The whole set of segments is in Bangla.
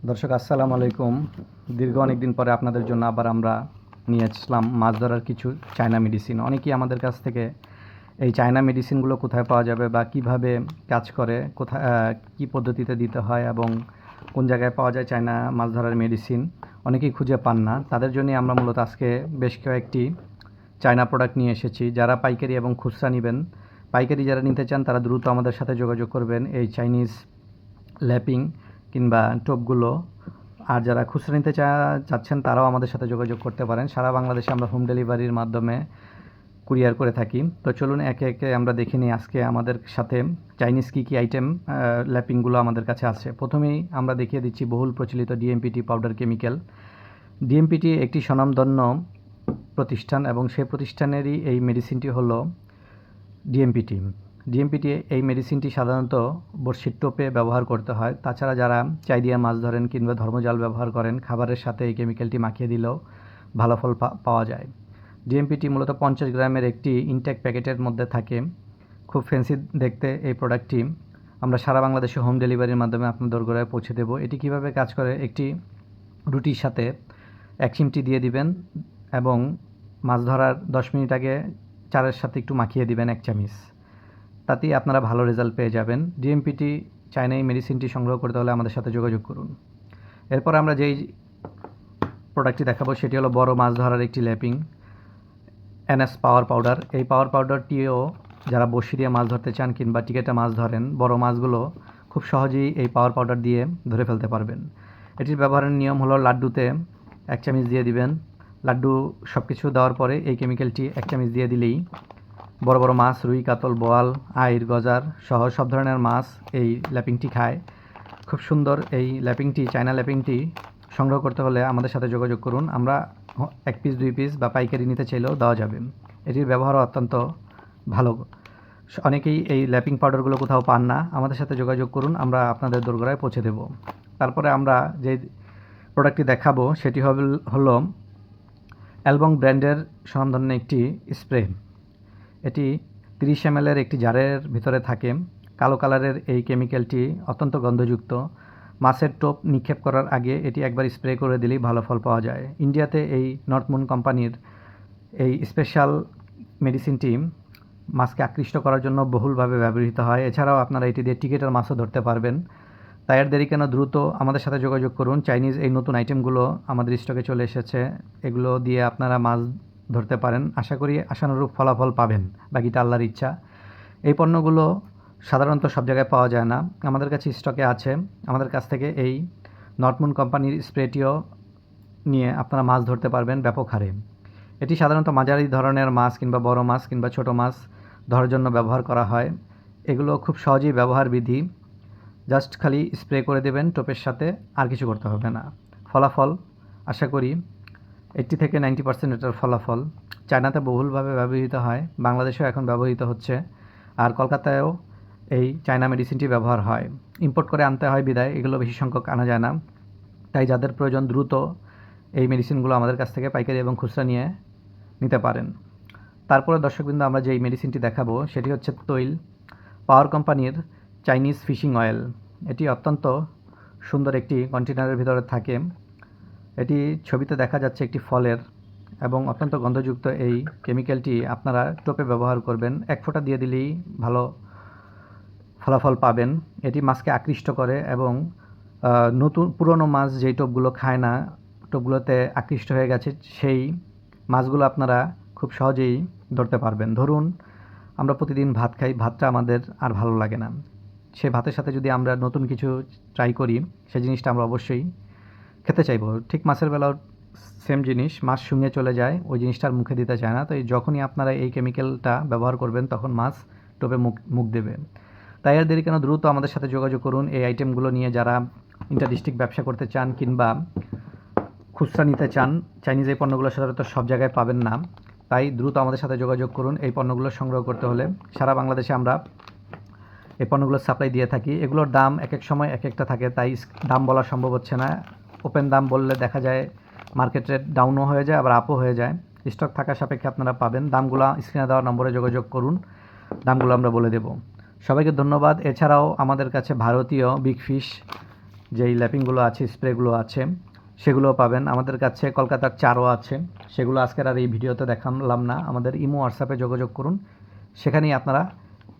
দর্শক আসসালামু আলাইকুম। দীর্ঘ অনেক দিন পরে আপনাদের জন্য আবার আমরা নিয়ে আসলাম মাছ ধরার কিছু চায়না মেডিসিন। অনেকেই আমাদের কাছ থেকে এই চায়না মেডিসিনগুলো কোথায় পাওয়া যাবে বা কিভাবে কাজ করে, কোথায় কী পদ্ধতিতে দিতে হয় এবং কোন জায়গায় পাওয়া যায় চায়না মাছ ধরার মেডিসিন অনেকেই খুঁজে পান না। তাদের জন্যই আমরা মূলত আজকে বেশ কয়েকটি চায়না প্রোডাক্ট নিয়ে এসেছি। যারা পাইকারি এবং খুচরা নেবেন, পাইকারি যারা নিতে চান তারা দ্রুত আমাদের সাথে যোগাযোগ করবেন এই চাইনিজ ল্যাপিং কিংবা টোপগুলো। আর যারা খুচরা নিতে চাচ্ছেন তারাও আমাদের সাথে যোগাযোগ করতে পারেন। সারা বাংলাদেশে আমরা হোম ডেলিভারির মাধ্যমে কুরিয়ার করে থাকি। তো চলুন একে একে আমরা দেখে নিই আজকে আমাদের সাথে চাইনিজ কী কী আইটেম ল্যাপিংগুলো আমাদের কাছে আছে। প্রথমেই আমরা দেখিয়ে দিচ্ছি বহুল প্রচলিত ডিএমপিটি পাউডার কেমিক্যাল। ডিএমপিটি একটি স্বনামধন্য প্রতিষ্ঠান এবং সেই প্রতিষ্ঠানেরই এই মেডিসিনটি হলো ডিএমপিটি। এই মেডিসিনটি সাধারণত বড়শির টোপে ব্যবহার করতে হয়। তাছাড়া যারা চাই দিয়ে মাছ ধরেন কিংবা ধর্মজাল ব্যবহার করেন, খাবারের সাথে এই কেমিক্যালটি মাখিয়ে দিলেও ভালো ফল পাওয়া যায়। ডিএমপিটি মূলত 50 গ্রামের একটি ইনটেক প্যাকেটের মধ্যে থাকে। খুব ফ্যান্সি দেখতে এই প্রোডাক্টটি আমরা সারা বাংলাদেশে হোম ডেলিভারির মাধ্যমে আপনার দোরগোড়ায় পৌঁছে দেব। এটি কিভাবে কাজ করে, একটি রুটির সাথে 1 চিমটি দিয়ে দিবেন এবং মাছ ধরার 10 মিনিট আগে চারের সাথে একটু মাখিয়ে দিবেন 1 চামচ। তাতেই আপনারা ভালো রেজাল্ট পেয়ে যাবেন। ডিএমপিটি চায়না এই মেডিসিনটি সংগ্রহ করতে হলে আমাদের সাথে যোগাযোগ করুন। এরপর আমরা যেই প্রোডাক্টটি দেখাবো সেটি হলো বড় মাছ ধরার একটি ল্যাপিং, এনএস পাওয়ার পাউডার। এই পাওয়ার পাউডারটিও যারা বড়শি দিয়ে মাছ ধরতে চান কিংবা টিকেটে মাছ ধরেন, বড় মাছগুলো খুব সহজেই এই পাওয়ার পাউডার দিয়ে ধরে ফেলতে পারবেন। এটির ব্যবহারের নিয়ম হলো লাড্ডুতে 1 চামচ দিয়ে দিবেন। লাড্ডু সব কিছু দেওয়ার পরে এই কেমিক্যালটি 1 চামচ দিয়ে দিলেই বড় বড় মাছ, রুই, কাতল, বোয়াল, আইর, গজার সহ সব ধরনের মাছ এই ল্যাপিংটি খায়। খুব সুন্দর এই ল্যাপিংটি, চায়না ল্যাপিংটি সংগ্রহ করতে হলে আমাদের সাথে যোগাযোগ করুন। আমরা 1 পিস 2 পিস বা পাইকারি নিতে চাইলেও দেওয়া যাবে। এটির ব্যবহারও অত্যন্ত ভালো। অনেকেই এই ল্যাপিং পাউডারগুলো কোথাও পান না, আমাদের সাথে যোগাযোগ করুন, আমরা আপনাদের দোরগোড়ায় পৌঁছে দেব। তারপরে আমরা যে প্রোডাক্টটি দেখাবো সেটি হলো অ্যালবং ব্র্যান্ডের স্বনামধন্য একটি স্প্রে। এটি 30 ml একটি জারের ভিতরে থাকে। কালো কালারের এই কেমিক্যালটি অত্যন্ত গন্ধযুক্ত। মাছের টোপ নিক্ষেপ করার আগে এটি একবার স্প্রে করে দিলেই ভালো ফল পাওয়া যায়। ইন্ডিয়াতে এই নর্থ মুন কোম্পানির এই স্পেশাল মেডিসিনটি মাছকে আকৃষ্ট করার জন্য বহুলভাবে ব্যবহৃত হয়। এছাড়াও আপনারা এটি দিয়ে টিকেটের মাছও ধরতে পারবেন। তাই আর দেরি কেন, দ্রুত আমাদের সাথে যোগাযোগ করুন। চাইনিজ এই নতুন আইটেমগুলো আমাদের স্টকে চলে এসেছে। এগুলো দিয়ে আপনারা মাছ ধরতে পারেন। আশা করি আশানুরূপ ফলাফল পাবেন, বাকিটা আল্লাহর ইচ্ছা। এই পণ্যগুলো সাধারণত সব জায়গায় পাওয়া যায় না, আমাদের কাছে স্টকে আছে। আমাদের কাছ থেকে এই নর্থ মুন কোম্পানির স্প্রেটিও নিয়ে আপনারা মাছ ধরতে পারবেন ব্যাপক হারে। এটি সাধারণত মাঝারি ধরনের মাছ কিংবা বড় মাছ কিংবা ছোট মাছ ধরার জন্য ব্যবহার করা হয়। এগুলো খুব সহজেই ব্যবহার বিধি। জাস্ট খালি স্প্রে করে দেবেন টোপের সাথে, আর কিছু করতে হবে না। ফলাফল আশা করি 80 থেকে 90% এটার ফলাফল। চায়নাতে বহুলভাবে ব্যবহৃত হয়, বাংলাদেশেও এখন ব্যবহৃত হচ্ছে। আর কলকাতায়ও এই চায়না মেডিসিনটি ব্যবহার হয়। ইম্পোর্ট করে আনতে হয় বিদায় এগুলো বেশি সংখ্যক আনা যায় না। তাই যাদের প্রয়োজন দ্রুত এই মেডিসিনগুলো আমাদের কাছ থেকে পাইকারি এবং খুচরা নিতে পারেন। তারপরে দর্শকবৃন্দ, আমরা যেই মেডিসিনটি দেখাবো সেটি হচ্ছে তৈল পাওয়ার কোম্পানির চাইনিজ ফিশিং অয়েল। এটি অত্যন্ত সুন্দর একটি কন্টেনারের ভিতরে থাকে। এটি ছবিতে দেখা যাচ্ছে একটি ফলের এবং অত্যন্ত গন্ধযুক্ত। এই কেমিক্যালটি আপনারা টোপে ব্যবহার করবেন, 1 ফোঁটা দিয়ে দিলেই ভালো ফলাফল পাবেন। এটি মাছকে আকৃষ্ট করে এবং পুরনো মাছ যেই টোপগুলো খায় না, টোপগুলোতে আকৃষ্ট হয়ে গেছে, সেই মাছগুলো আপনারা খুব সহজেই ধরতে পারবেন। ধরুন আমরা প্রতিদিন ভাত খাই, ভাতটা আমাদের আর ভালো লাগে না। সেই ভাতের সাথে যদি আমরা নতুন কিছু ট্রাই করি, সেই জিনিসটা আমরা অবশ্যই খেতে চাইবো। ঠিক মাছের বেলাও সেম জিনিস, মাছ শুঙে চলে যায়, ওই জিনিসটার মুখে দিতে চায় না। তো যখনই আপনারা এই কেমিক্যালটা ব্যবহার করবেন তখন মাছ টোপে মুখ দেবে। তাই আর দেরি কেন, দ্রুত আমাদের সাথে যোগাযোগ করুন এই আইটেমগুলো নিয়ে। যারা ইন্টার ডিস্ট্রিক্ট ব্যবসা করতে চান কিংবা খুচরা নিতে চান, চাইনিজ এই পণ্যগুলো সাধারণত সব জায়গায় পাবেন না, তাই দ্রুত আমাদের সাথে যোগাযোগ করুন। এই পণ্যগুলো সংগ্রহ করতে হলে সারা বাংলাদেশে আমরা এই পণ্যগুলোর সাপ্লাই দিয়ে থাকি। এগুলোর দাম এক এক সময় এক একটা থাকে, তাই দাম বলা সম্ভব হচ্ছে না। ওপেন দাম বললে দেখা যায় মার্কেট রেট ডাউনও হয়ে যায়, আবার আপও হয়ে যায়। স্টক থাকা সাপেক্ষে আপনারা পাবেন। দামগুলো স্ক্রিনে দেওয়া নম্বরে যোগাযোগ করুন, দামগুলো আমরা বলে দেব। সবাইকে ধন্যবাদ। এছাড়াও আমাদের কাছে ভারতীয় বিগ ফিশ যেই ল্যাপিংগুলো আছে, স্প্রেগুলো আছে, সেগুলোও পাবেন। আমাদের কাছে কলকাতার চারও আছে, সেগুলো আজকের আর এই ভিডিওতে দেখালাম না। আমাদের ইমো হোয়াটসঅ্যাপে যোগাযোগ করুন, সেখানেই আপনারা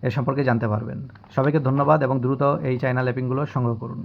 এ সম্পর্কে জানতে পারবেন। সবাইকে ধন্যবাদ এবং দ্রুত এই চায়না ল্যাপিংগুলো সংগ্রহ করুন।